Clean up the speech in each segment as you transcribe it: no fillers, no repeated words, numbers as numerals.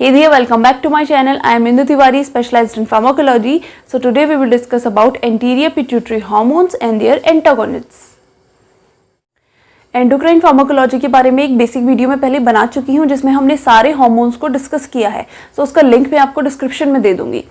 Hey there, welcome back to my channel. I am Indu Tiwari, specialized in pharmacology. So today we will discuss about anterior pituitary hormones and their antagonists. Endocrine pharmacology के बारे में एक basic video में पहले बना चुकी हूँ जिसमें हमने सारे हार्मोन्स को डिस्कस किया है. सो उसका लिंक मैं आपको डिस्क्रिप्शन में दे दूंगी.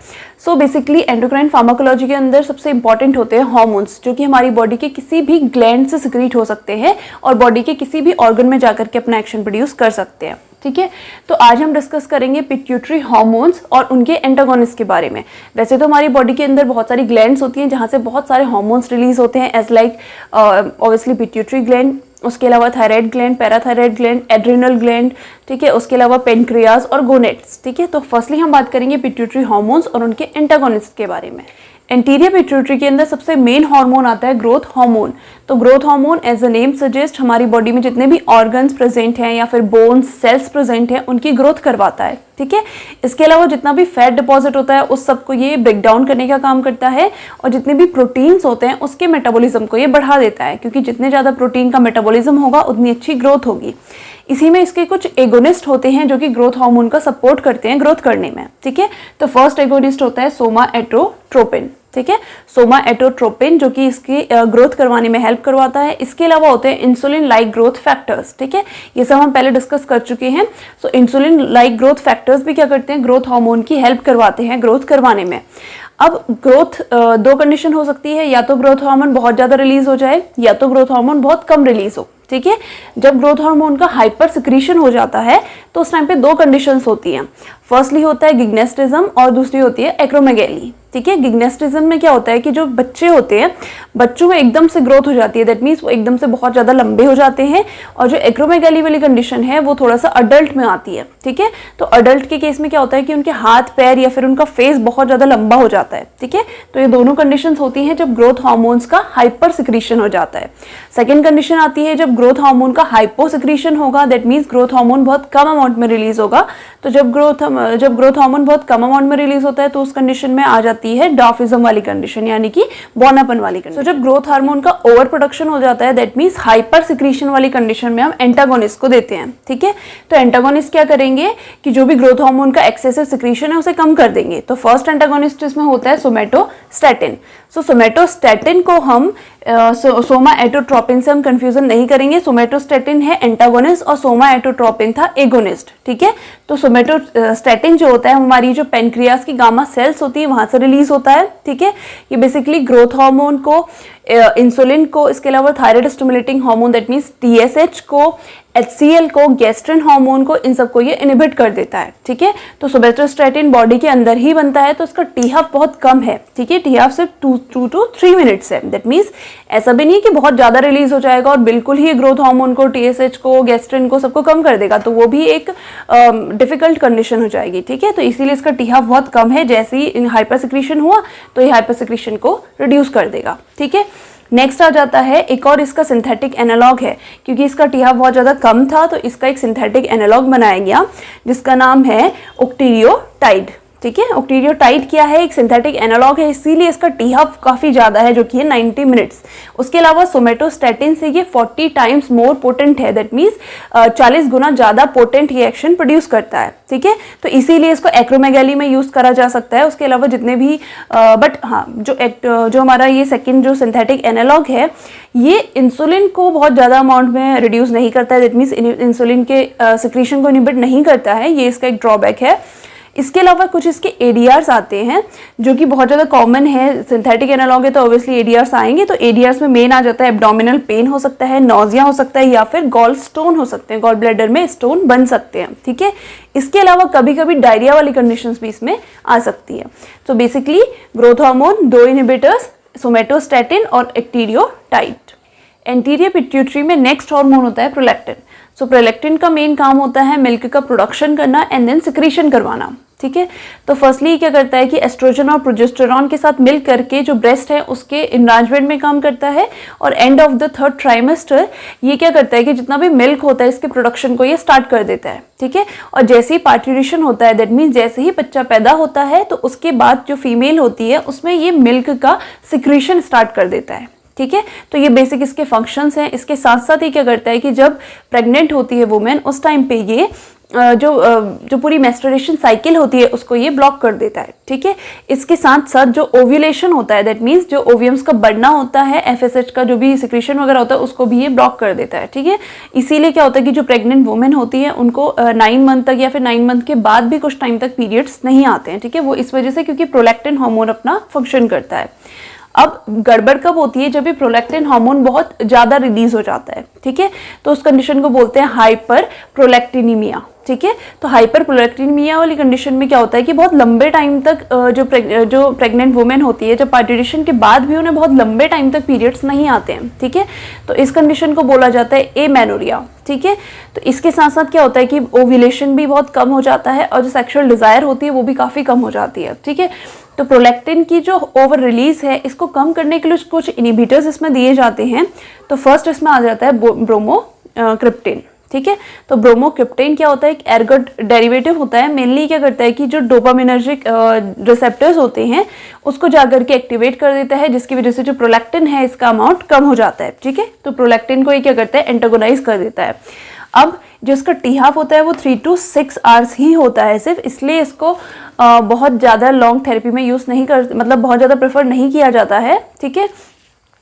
सो बेसिकली एंडोक्राइन फार्माकोलॉजी के अंदर सबसे इंपॉर्टेंट होते हैं हार्मोन्स, जो कि हमारी बॉडी के किसी भी ग्लैंड से सिक्रीट हो सकते हैं और बॉडी के किसी भी ऑर्गन में जाकर के अपना एक्शन प्रोड्यूस कर सकते हैं. ठीक है, तो आज हम डिस्कस करेंगे पिट्यूटरी हार्मोन्स और उनके एंटागोनिस्ट के बारे में. वैसे तो हमारी बॉडी के अंदर बहुत सारी ग्लैंड्स होती हैं जहाँ से बहुत सारे हार्मोन्स रिलीज होते हैं, as like obviously pituitary gland, उसके अलावा thyroid gland, parathyroid gland, adrenal gland, ठीक है, उसके अलावा पेनक्रियाज और गोनेट्स. ठीक है, तो फर्स्टली हम बात करेंगे पिट्यूटरी हार्मोन्स और उनके एंटागोनिस्ट के बारे में. एंटीरियर पिट्यूटरी के अंदर सबसे मेन हार्मोन आता है ग्रोथ हार्मोन. तो growth hormone as a name suggest हमारी बॉडी में जितने भी ऑर्गन्स प्रेजेंट हैं या फिर बोन्स सेल्स प्रेजेंट हैं उनकी ग्रोथ करवाता है. ठीक है, इसके अलावा जितना भी फैट डिपॉजिट होता है उस सबको ये ब्रेक डाउन करने का काम करता है और जितने भी प्रोटीन्स होते हैं उसके मेटाबॉलिज्म को ये बढ़ा देता है, क्योंकि जितने ज़्यादा प्रोटीन का मेटाबॉलिज्म होगा उतनी अच्छी ग्रोथ होगी. इसी में इसके कुछ एगोनिस्ट होते हैं जो कि ग्रोथ हार्मोन का सपोर्ट करते हैं ग्रोथ करने में. ठीक है, तो फर्स्ट एगोनिस्ट होता है सोमाएटोट्रोपिन. ठीक है, सोमाएटोट्रोपिन जो कि इसकी ग्रोथ करवाने में हेल्प करवाता है. इसके अलावा होते हैं इंसुलिन लाइक ग्रोथ फैक्टर्स. ठीक है, ये सब हम पहले डिस्कस कर चुके हैं. सो इंसुलिन लाइक ग्रोथ फैक्टर्स भी क्या करते हैं, ग्रोथ हार्मोन की हेल्प करवाते हैं ग्रोथ करवाने में. अब ग्रोथ दो कंडीशन हो सकती है, या तो ग्रोथ हार्मोन बहुत ज़्यादा रिलीज हो जाए या तो ग्रोथ हार्मोन बहुत कम रिलीज हो. ठीक है, जब ग्रोथ हार्मोन का हाइपर सिक्रीशन हो जाता है तो उस टाइम पे दो कंडीशंस होती हैं. फर्स्टली होता है गिग्नेस्टिज्म और दूसरी होती है एक्रोमेगैली. ठीक है, गिग्नेस्टिज्म में क्या होता है कि जो बच्चे होते हैं बच्चों में एकदम से ग्रोथ हो जाती है, दैट मीन्स वो एकदम से बहुत ज़्यादा लंबे हो जाते हैं. और जो एक्रोमेगैली वाली कंडीशन है वो थोड़ा सा अडल्ट में आती है. ठीक है, तो अडल्ट के केस में क्या होता है कि उनके हाथ पैर या फिर उनका फेस बहुत ज़्यादा लंबा हो जाता है. ठीक है, तो ये दोनों कंडीशंस होती हैं जब ग्रोथ हार्मोन्स का हाइपर सिक्रीशन हो जाता है. सेकेंड कंडीशन आती है जब ग्रोथ हार्मोन का हाइपो सिक्रीशन होगा, दैट मीन्स ग्रोथ हार्मोन बहुत कम अमाउंट में रिलीज होगा. तो जब ग्रोथ हार्मोन बहुत कम अमाउंट में रिलीज होता है तो उस कंडीशन में आ जाती है डॉर्फिज्म वाली कंडीशन, यानी कि बौनापन वाली कंडीशन. तो जब ग्रोथ हार्मोन का ओवर प्रोडक्शन हो जाता है, दैट मीन्स हाइपर सिक्रीशन वाली कंडीशन में हम एंटागोनिस्ट को देते हैं. ठीक है, तो एंटागोनिस्ट क्या करेंगे कि जो भी ग्रोथ हार्मोन का एक्सेसिव सिक्रीशन है उसे कम कर देंगे. तो फर्स्ट एंटागोनिस्ट इसमें होता है सोमैटोस्टैटिन. सो सोमैटोस्टैटिन को हम सोमाएटोट्रोपिन से हम कंफ्यूजन नहीं करेंगे. सोमैटोस्टैटिन है एंटागोनिस्ट और सोमाएटोट्रोपिन था एगोनिस्ट. ठीक है, तो सोमैटोस्टैटिन जो होता है हमारी जो पेनक्रियास की गामा सेल्स होती है वहां से रिलीज होता है. ठीक है, ये बेसिकली ग्रोथ हार्मोन को, इंसुलिन को, इसके अलावा thyroid stimulating hormone that means TSH को, HCl को, गैस्ट्रिन हार्मोन को, इन सबको ये इनहिबिट कर देता है. ठीक है, तो सोमैटोस्टैटिन बॉडी के अंदर ही बनता है तो इसका टी-हाफ बहुत कम है. ठीक है, टी-हाफ सिर्फ 2 to 3 मिनट्स है. दैट मीन्स ऐसा भी नहीं है कि बहुत ज़्यादा रिलीज हो जाएगा और बिल्कुल ही ग्रोथ हार्मोन को, TSH को, गैस्ट्रिन को सबको कम कर देगा, तो वो भी एक डिफिकल्ट कंडीशन हो जाएगी. ठीक है, तो इसीलिए इसका टी-हाफ बहुत कम है. जैसे ही हाइपर सिक्रीशन हुआ तो ये हाइपर सिक्रीशन को रिड्यूस कर देगा. ठीक है, नेक्स्ट आ जाता है एक और इसका सिंथेटिक एनालॉग है, क्योंकि इसका टी-हाफ बहुत ज़्यादा कम था तो इसका एक सिंथेटिक एनालॉग बनाया गया जिसका नाम है ओक्टीरियोटाइड. ठीक है, ओक्टीरियोटाइड क्या है, एक सिंथेटिक एनालॉग है, इसीलिए इसका टी-हाफ काफ़ी ज़्यादा है जो कि है 90 मिनट्स. उसके अलावा सोमैटोस्टैटिन से ये 40 टाइम्स मोर पोटेंट है, दैट मीन्स 40 गुना ज़्यादा पोटेंट ये एक्शन प्रोड्यूस करता है. ठीक है, तो इसीलिए इसको एक्रोमेगैली में यूज़ करा जा सकता है. उसके अलावा जितने भी बट हाँ, जो हमारा ये सेकेंड जो सिंथेटिक एनालॉग है ये इंसुलिन को बहुत ज़्यादा अमाउंट में रिड्यूस नहीं करता है, दैट मीन्स इंसुलिन के सिक्रीशन को इनहिबिट नहीं करता है. ये इसका एक ड्रॉबैक है. इसके अलावा कुछ इसके ADRs आते हैं जो कि बहुत ज़्यादा कॉमन है. सिंथेटिक एनालॉग है तो ऑब्वियसली ADRs आएंगे. तो ADRs में मेन आ जाता है एब्डोमिनल पेन हो सकता है, नोजिया हो सकता है या फिर गॉल स्टोन हो सकते हैं, गॉल ब्लैडर में स्टोन बन सकते हैं. ठीक है, इसके अलावा कभी कभी डायरिया वाली कंडीशंस भी इसमें आ सकती है. तो बेसिकली ग्रोथ हार्मोन, दो इनहिबिटर्स, सोमैटोस्टैटिन और एक्टीरियोटाइड. एंटीरियर पिट्यूटरी में नेक्स्ट हार्मोन होता है प्रोलैक्टिन. सो प्रोलैक्टिन का मेन काम होता है मिल्क का प्रोडक्शन करना एंड देन सिक्रीशन करवाना. ठीक है, तो फर्स्टली क्या करता है कि एस्ट्रोजन और प्रोजेस्टेरॉन के साथ मिल करके जो ब्रेस्ट है उसके इनलार्जमेंट में काम करता है. और end of the 3rd trimester ये क्या करता है कि जितना भी मिल्क होता है इसके प्रोडक्शन को ये स्टार्ट कर देता है. ठीक है, और जैसे ही पार्ट्यूरेशन होता है, दैट मीन्स जैसे ही बच्चा पैदा होता है तो उसके बाद जो फीमेल होती है उसमें ये मिल्क का सिक्रीशन स्टार्ट कर देता है. ठीक है, तो ये बेसिक इसके फंक्शंस हैं. इसके साथ साथ ये क्या करता है कि जब प्रेग्नेंट होती है वुमेन उस टाइम पे ये जो पूरी मेंस्ट्रुएशन साइकिल होती है उसको ये ब्लॉक कर देता है, ठीक है। इसके साथ साथ जो ओव्यूलेशन होता है, दैट मीन्स जो ओवियम्स का बढ़ना होता है, एफएसएच का जो भी सिक्रीशन वगैरह होता है उसको भी ये ब्लॉक कर देता है, ठीक है। इसीलिए क्या होता है कि जो प्रेग्नेंट वुमेन होती है उनको 9 मंथ तक या फिर 9 मंथ के बाद भी कुछ टाइम तक पीरियड्स नहीं आते हैं, ठीक है। वो इस वजह से क्योंकि प्रोलैक्टिन हार्मोन अपना फंक्शन करता है। अब गड़बड़ कब होती है, जब ये प्रोलैक्टिन हार्मोन बहुत ज्यादा रिलीज हो जाता है, ठीक है। तो उस कंडीशन को बोलते हैं हाइपर प्रोलैक्टिनीमिया, ठीक है। तो हाइपर प्रोलैक्टिनीमिया वाली कंडीशन में क्या होता है कि बहुत लंबे टाइम तक जो प्रेग्नेंट वुमेन होती है, जब पार्टिशन के बाद भी उन्हें बहुत लंबे टाइम तक पीरियड्स नहीं आते हैं, ठीक है। तो इस कंडीशन को बोला जाता है एमेनोरिया, ठीक है। तो इसके साथ साथ क्या होता है कि ओव्यूलेशन भी बहुत कम हो जाता है और जो सेक्सुअल डिजायर होती है वो भी काफी कम हो जाती है, ठीक है। तो प्रोलैक्टिन की जो ओवर रिलीज है इसको कम करने के लिए कुछ इनहिबिटर्स इसमें दिए जाते हैं। तो फर्स्ट इसमें आ जाता है ब्रोमोक्रिप्टिन, ठीक है। तो ब्रोमोक्रिप्टिन क्या होता है, एक एर्गोट डेरिवेटिव होता है। मेनली क्या करता है कि जो डोपामिनर्जिक रिसेप्टर्स होते हैं उसको जाकर के एक्टिवेट कर देता है, जिसकी वजह से जो प्रोलैक्टिन है इसका अमाउंट कम हो जाता है, ठीक है। तो प्रोलैक्टिन को ये क्या करता है, एंटागोनाइज कर देता है। अब जो इसका टी हाफ होता है वो 3 to 6 आवर्स ही होता है सिर्फ, इसलिए इसको बहुत ज़्यादा लॉन्ग थेरेपी में यूज़ नहीं कर, मतलब बहुत ज़्यादा प्रेफर नहीं किया जाता है, ठीक है।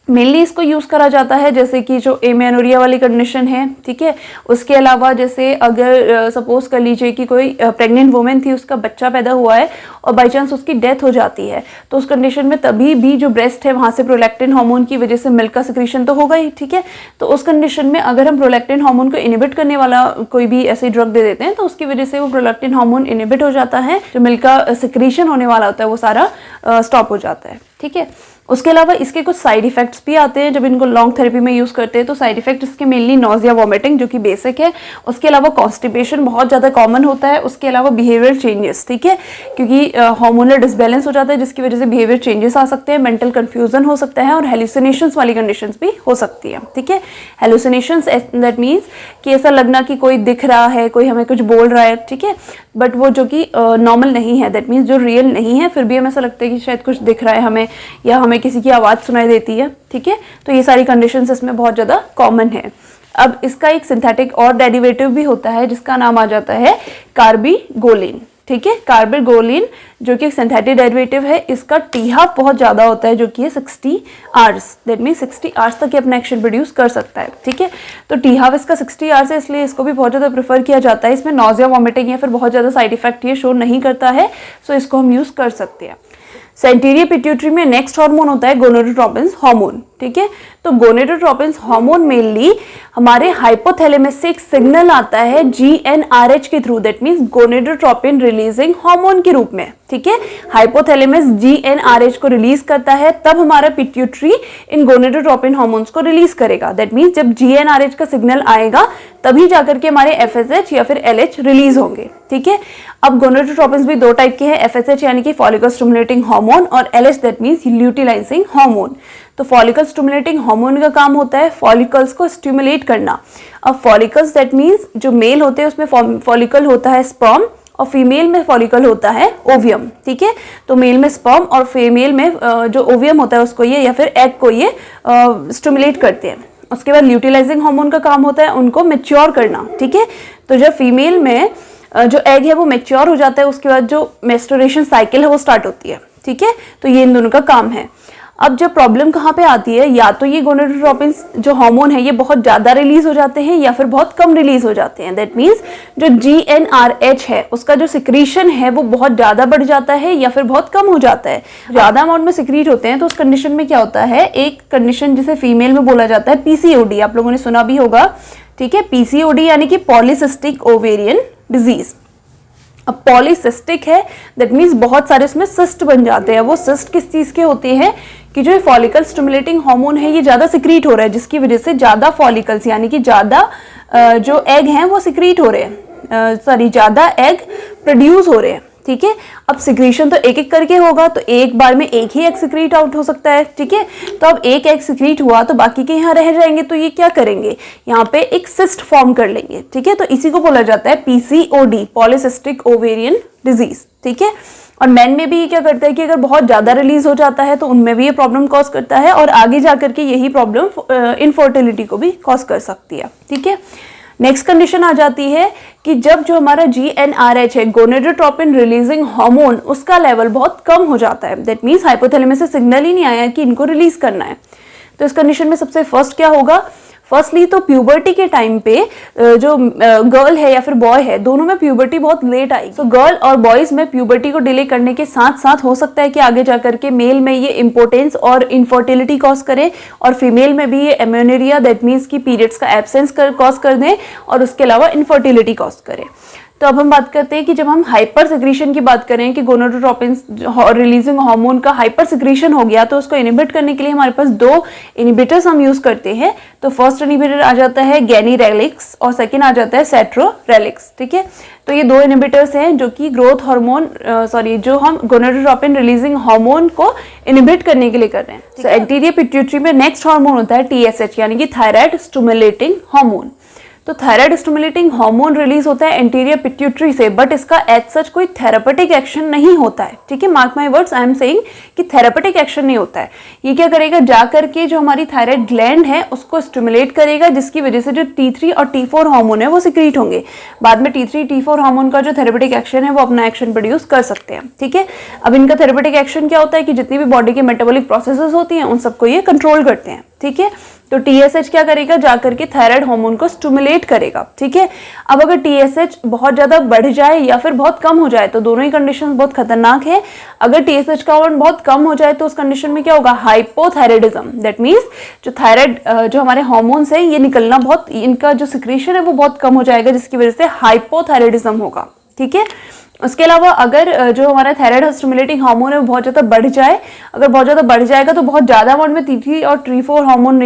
मेनली इसको यूज़ करा जाता है जैसे कि जो एमेनोरिया वाली कंडीशन है, ठीक है। उसके अलावा जैसे अगर सपोज कर लीजिए कि कोई प्रेग्नेंट वुमेन थी, उसका बच्चा पैदा हुआ है और बाई चांस उसकी डेथ हो जाती है, तो उस कंडीशन में तभी भी जो ब्रेस्ट है वहाँ से प्रोलैक्टिन हार्मोन की वजह से मिल्क का सिक्रीशन तो होगा ही, ठीक है। तो उस कंडीशन में अगर हम प्रोलैक्टिन हार्मोन को इनिबिट करने वाला कोई भी ऐसी ड्रग दे देते हैं तो उसकी वजह से वो प्रोलैक्टिन हार्मोन इनिबिट हो जाता है, जो मिल्क का सिक्रीशन होने वाला होता है वो सारा स्टॉप हो जाता है, ठीक है। उसके अलावा इसके कुछ साइड इफेक्ट्स भी आते हैं जब इनको लॉन्ग थेरेपी में यूज़ करते हैं। तो साइड इफेक्ट इसके मेनली नोजिया, वॉमिटिंग जो कि बेसिक है। उसके अलावा कॉन्स्टिपेशन बहुत ज़्यादा कॉमन होता है। उसके अलावा बिहेवियर चेंजेस, ठीक है, क्योंकि हार्मोनल डिसबैलेंस हो जाता है जिसकी वजह से बिहेवियर चेंजेस आ सकते हैं, मेंटल कंफ्यूजन हो सकता है और हेलुसिनेशंस वाली कंडीशंस भी हो सकती है, ठीक है। हेलुसिनेशंस दैट मीन्स कि ऐसा लगना कि कोई दिख रहा है, कोई हमें कुछ बोल रहा है, ठीक है, बट वो जो कि नॉर्मल नहीं है, दैट मीन्स जो रियल नहीं है, फिर भी हमें ऐसा लगता है कि शायद कुछ दिख रहा है हमें, या हमें किसी की आवाज़ सुनाई देती है, ठीक है। तो ये सारी कंडीशंस इसमें बहुत ज़्यादा कॉमन है। अब इसका एक सिंथेटिक और डेरिवेटिव भी होता है जिसका नाम आ जाता है कार्बिगोलिन, ठीक है। कार्बिगोलिन जो कि एक सिंथेटिक डेरिवेटिव है, इसका टी हाफ बहुत ज़्यादा होता है जो कि है 60 आवर्स, दैट मीन 60 आवर्स तक ये अपना एक्शन प्रोड्यूस कर सकता है, ठीक है। तो टी हाफ इसका 60 आवर्स है, इसलिए इसको भी बहुत ज़्यादा प्रेफर किया जाता है। इसमें नोजिया, वॉमिटिंग या फिर बहुत ज़्यादा साइड इफेक्ट ये शो नहीं करता है, सो इसको हम यूज़ कर सकते हैं। सेंटीरियर पिट्यूटरी में नेक्स्ट हार्मोन होता है गोनेडोट्रोपिन हार्मोन, ठीक है। तो गोनेडोट्रोपिन हार्मोन मेनली हमारे हाइपोथैलेमस से एक सिग्नल आता है GnRH के through, that means gonadotropin releasing hormone के रूप में, ठीक है। हाइपोथैलेमस GnRH को रिलीज करता है, तब हमारा पिट्यूटरी इन गोनेडोट्रोपिन हार्मोन्स को रिलीज करेगा। दैट मींस जब GnRH का सिग्नल आएगा तभी जाकर के हमारे FSH या फिर LH रिलीज होंगे, ठीक है। अब गोनेडोट्रोपिन भी दो टाइप के हैं, FSH यानी कि फॉलिकल स्टिमुलेटिंग हार्मोन और LH दैट मींस ल्यूटिलाइजिंग हार्मोन। तो फॉलिकल स्टिमुलेटिंग हार्मोन का काम होता है फॉलिकल्स को स्टिमुलेट करना। अब फॉलिकल्स दैट मींस जो मेल होते हैं उसमें फॉलिकल होता है स्पर्म और फीमेल में फॉलिकल होता है ओवियम, ठीक है। तो मेल में स्पर्म और फीमेल में जो ओवियम होता है उसको ये या फिर एग को ये स्टिमुलेट करते हैं। उसके बाद ल्यूटिलाइजिंग हार्मोन का काम होता है उनको मैच्योर करना, ठीक है। तो जब फीमेल में जो एग है वो मैच्योर हो जाता है उसके बाद जो मेंस्ट्रुएशन साइकिल है वो स्टार्ट होती है, ठीक है। तो ये इन दोनों का काम है। अब जब प्रॉब्लम कहाँ पे आती है, या तो ये गोनेडोट्रोपिन जो हार्मोन है ये बहुत ज़्यादा रिलीज हो जाते हैं या फिर बहुत कम रिलीज हो जाते हैं। दैट मीन्स जो GnRH है उसका जो सिक्रीशन है वो बहुत ज़्यादा बढ़ जाता है या फिर बहुत कम हो जाता है। ज़्यादा अमाउंट में सिक्रीट होते हैं तो उस कंडीशन में क्या होता है, एक कंडीशन जिसे फीमेल में बोला जाता है PCOD, आप लोगों ने सुना भी होगा, ठीक है। PCOD यानी कि पॉलीसिस्टिक ओवेरियन डिजीज। अब पॉलीसिस्टिक है दैट मीन्स बहुत सारे उसमें सिस्ट बन जाते हैं। वो सिस्ट किस चीज़ के होते हैं कि जो फॉलिकल स्टिमुलेटिंग हार्मोन है ये ज़्यादा सिक्रीट हो रहा है, जिसकी वजह से ज़्यादा फॉलिकल्स यानी कि ज़्यादा जो एग हैं वो सिक्रीट हो रहे हैं, ज़्यादा एग प्रोड्यूस हो रहे हैं, ठीक है। अब सिक्रीशन तो एक एक करके होगा, तो एक बार में एक ही एग सिक्रीट आउट हो सकता है, ठीक है। तो अब एक एग सिक्रीट हुआ तो बाकी के यहाँ रह जाएंगे, तो ये क्या करेंगे, यहाँ पे एक सिस्ट फॉर्म कर लेंगे, ठीक है। तो इसी को बोला जाता है PCOD, पॉलीसिस्टिक ओवेरियन डिजीज, ठीक है। और मैन में भी ये क्या करता है कि अगर बहुत ज़्यादा रिलीज हो जाता है तो उनमें भी ये प्रॉब्लम कॉज करता है और आगे जाकर के यही प्रॉब्लम इनफर्टिलिटी को भी कॉज कर सकती है, ठीक है। नेक्स्ट कंडीशन आ जाती है कि जब जो हमारा GnRH है, गोनेडोट्रोपिन रिलीजिंग हार्मोन, उसका लेवल बहुत कम हो जाता है। दैट मीन्स हाइपोथैलेमस से सिग्नल ही नहीं आया कि इनको रिलीज करना है। तो इस कंडीशन में सबसे फर्स्ट क्या होगा, फर्स्टली तो प्यूबर्टी के टाइम पे जो गर्ल है या फिर बॉय है, दोनों में प्यूबर्टी बहुत लेट आई। तो गर्ल और बॉयज में प्यूबर्टी को डिले करने के साथ साथ हो सकता है कि आगे जाकर के मेल में ये इंपोर्टेंस और इनफर्टिलिटी कॉज करे, और फीमेल में भी ये एमेनोरिया, दैट मीन्स की पीरियड्स का एब्सेंस कॉज कर दे, और उसके अलावा इनफर्टिलिटी कॉज करे। तो अब हम बात करते हैं कि जब हम हाइपर सिक्रीशन की बात करें कि गोनाडोट्रोपिन रिलीजिंग हार्मोन का हाइपर सिक्रीशन हो गया, तो उसको इनिबिट करने के लिए हमारे पास 2 इनिबिटर्स हम यूज करते हैं। तो फर्स्ट इनिबिटर आ जाता है गैनीरेलिक्स और सेकंड आ जाता है सेट्रोरेलिक्स। ठीक है, तो ये 2 इनिबिटर्स हैं जो कि ग्रोथ हार्मोन जो हम गोनाडोट्रोपिन रिलीजिंग हार्मोन को इनिबिट करने के लिए कर रहे हैं। तो एंटीरियर पिट्यूटरी में नेक्स्ट हार्मोन होता है TSH, यानी कि थायराइड स्टिमुलेटिंग हार्मोन। तो थायराइड स्टिमुलेटिंग हार्मोन रिलीज होता है एंटीरियर पिट्यूटरी से, बट इसका एज सच कोई थेरापेटिक एक्शन नहीं होता है। ठीक है, mark my words, I am saying कि थेरापेटिक एक्शन नहीं होता है। ये क्या करेगा, जाकर के जो हमारी थायराइड ग्लैंड है उसको स्टिमुलेट करेगा, जिसकी वजह से जो T3 और T4 हार्मोन है वो सिक्रीट होंगे। बाद में T3 T4 हार्मोन का जो थेरापेटिक एक्शन है वो अपना एक्शन प्रोड्यूस कर सकते हैं। ठीक है, अब इनका थेरापेटिक एक्शन क्या होता है कि जितनी भी बॉडी के मेटाबॉलिक प्रोसेसेस होती हैं उन सबको ये कंट्रोल करते हैं। ठीक है, तो TSH क्या करेगा, जाकर के थायराइड हार्मोन को स्टिमुलेट करेगा। ठीक है, अब अगर TSH बहुत ज्यादा बढ़ जाए या फिर बहुत कम हो जाए, तो दोनों ही कंडीशन बहुत खतरनाक है। अगर TSH का अमाउंट बहुत कम हो जाए तो उस कंडीशन में क्या होगा, हाइपोथायराइडिज्म। दैट मीन्स जो थायराइड जो हमारे हार्मोन्स है ये निकलना बहुत, इनका जो सिक्रीशन है वो बहुत कम हो जाएगा, जिसकी वजह से हाइपोथायराइडिज्म होगा। ठीक है, उसके अलावा अगर जो हमारा थायराइड स्टिमुलेटिंग हार्मोन है वो बहुत ज़्यादा बढ़ जाए, अगर बहुत ज़्यादा बढ़ जाएगा तो बहुत ज़्यादा अमाउंट में T3 और T4 हार्मोन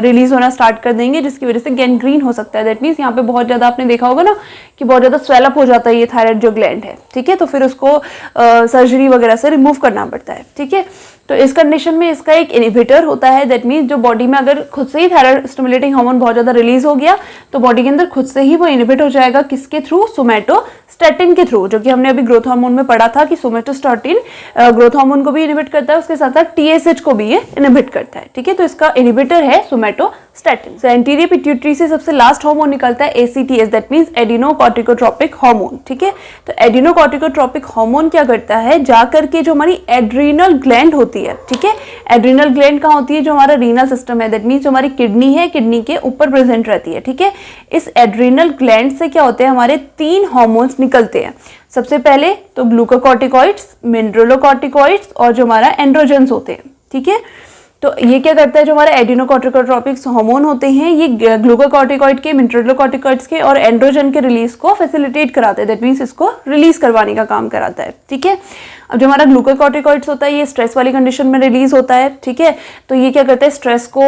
रिलीज होना स्टार्ट कर देंगे, जिसकी वजह से गैंग्रीन हो सकता है। दैट मीन्स यहाँ पे बहुत ज़्यादा आपने देखा होगा ना कि बहुत ज़्यादा स्वेलअप हो जाता है ये थायराइड जो ग्लैंड है। ठीक है, तो फिर उसको सर्जरी वगैरह से रिमूव करना पड़ता है। ठीक है, तो इस कंडीशन में इसका एक इनिबिटर होता है। दैट मीन्स जो बॉडी में अगर खुद से ही थायराइड स्टिमुलेटिंग हार्मोन बहुत ज़्यादा रिलीज हो गया तो बॉडी के अंदर खुद से ही वो इनिबिट हो जाएगा, किसके थ्रू, सोमैटोस्टैटिन के थ्रू, जो कि हमने अभी ग्रोथ हार्मोन में पढ़ा था कि सोमैटोस्टैटिन ग्रोथ हार्मोन को भी इनिबिट करता है, उसके साथ साथ TSH को भी ये इनिबिट करता है। ठीक है, तो इसका इनिबिटर है सोमैटोस्टैटिन। सो एंटीरियर पिट्यूटरी से सबसे लास्ट हार्मोन निकलता है ACTH, दैट मीन्स एडिनोकॉर्टिकोट्रोपिक हार्मोन। ठीक है, तो एडिनोकॉर्टिकोट्रोपिक हार्मोन क्या करता है, जाकर के जो हमारी एड्रीनल ग्लैंड होती है, ठीक है, एड्रीनल ग्लैंड कहाँ होती है, जो हमारा रीनल सिस्टम है, दैट मीन्स जो हमारी किडनी है, किडनी के ऊपर प्रेजेंट रहती है। ठीक है, इस एड्रीनल ग्लैंड से क्या होते हैं, हमारे 3 हार्मोन्स निकलते हैं। सबसे पहले तो ग्लूकोकॉर्टिकॉइड्स, मिनरलोकॉर्टिकॉइड्स और जो हमारा एंड्रोजन्स होते हैं। ठीक है, तो ये क्या करता है, जो हमारे एडिनोकॉर्टिकोट्रोपिक हार्मोन होते हैं ये ग्लूकोकॉर्टिकॉइड के, मिनरलोकॉर्टिकॉइड्स के और एंड्रोजन के रिलीज को फैसिलिटेट कराते हैं। दैट मीन्स इसको रिलीज करवाने का काम कराता है। ठीक है, अब जो हमारा ग्लूकोकॉर्टिकॉइड्स होता है ये स्ट्रेस वाली कंडीशन में रिलीज होता है। ठीक है, तो ये क्या करता है, स्ट्रेस को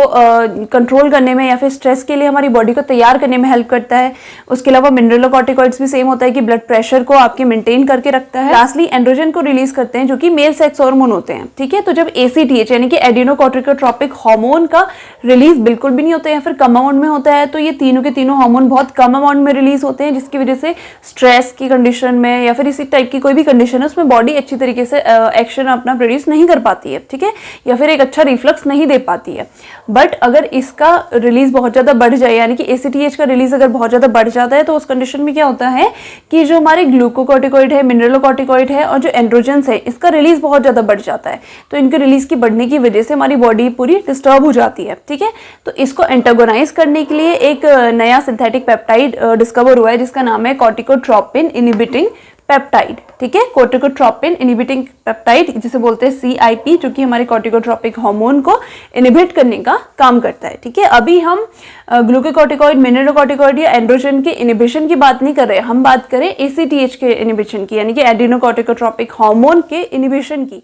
कंट्रोल करने में या फिर स्ट्रेस के लिए हमारी बॉडी को तैयार करने में हेल्प करता है। उसके अलावा मिनरलोकॉर्टिकॉइड्स भी सेम होता है कि ब्लड प्रेशर को आपके मेंटेन करके रखता है। लास्टली एंड्रोजन को रिलीज करते हैं जो कि मेल सेक्स हार्मोन होते हैं। ठीक है, तो जब ACTH यानी कि एडिनोकॉर्टिकोट्रोपिक हार्मोन का रिलीज बिल्कुल भी नहीं होता है या फिर कम अमाउंट में होता है, तो ये तीनों के तीनों हार्मोन बहुत कम अमाउंट में रिलीज होते हैं, जिसकी वजह से स्ट्रेस की कंडीशन में या फिर इसी टाइप की कोई भी कंडीशन है उसमें बॉडी अच्छी तरीके से एक्शन अपना प्रोड्यूस नहीं कर पाती है। ठीक है, या फिर एक अच्छा रिफ्लक्स नहीं दे पाती है। बट अगर इसका रिलीज बहुत ज्यादा बढ़ जाए, यानी कि ACTH का रिलीज अगर बहुत ज्यादा बढ़ जाता है, तो उस कंडीशन में क्या होता है कि जो हमारे ग्लूकोकॉर्टिकॉइड है, मिनरलोकॉर्टिकॉइड है और जो एंड्रोजन्स है, इसका रिलीज बहुत ज्यादा बढ़ जाता है। तो इनके रिलीज की बढ़ने की वजह से हमारी बॉडी पूरी डिस्टर्ब हो जाती है। ठीक है, तो इसको एंटागोनाइज करने के लिए एक नया सिंथेटिक पेप्टाइड डिस्कवर हुआ है जिसका नाम है कॉर्टिकोट्रोपिन इनिबिटिंग पेप्टाइड। ठीक है, कॉर्टिकोट्रोपिन इनिबिटिंग पेप्टाइड जिसे बोलते हैं CIP, जो कि हमारे कॉर्टिकोट्रोपिक हार्मोन को इनिबिट करने का काम करता है। ठीक है, अभी हम ग्लूकोकॉर्टिकॉइड, मिनरलोकॉर्टिकॉइड या एंड्रोजन के इनिबिशन की बात नहीं कर रहे, हम बात करें ACTH के इनिबिशन की, यानी कि एडिनोकॉर्टिकोट्रोपिक हार्मोन के इनिबिशन की।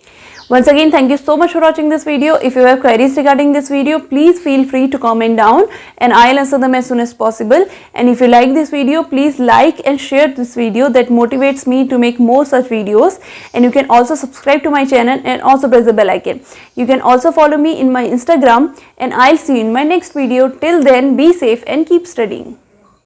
Once again, thank you so much for watching this video. If you have queries regarding this video, please feel free to comment down and I'll answer them as soon as possible. And if you like this video, please like and share this video. That motivates me to make more such videos. And you can also subscribe to my channel and also press the bell icon. You can also follow me in my Instagram and I'll see you in my next video. Till then, be safe and keep studying.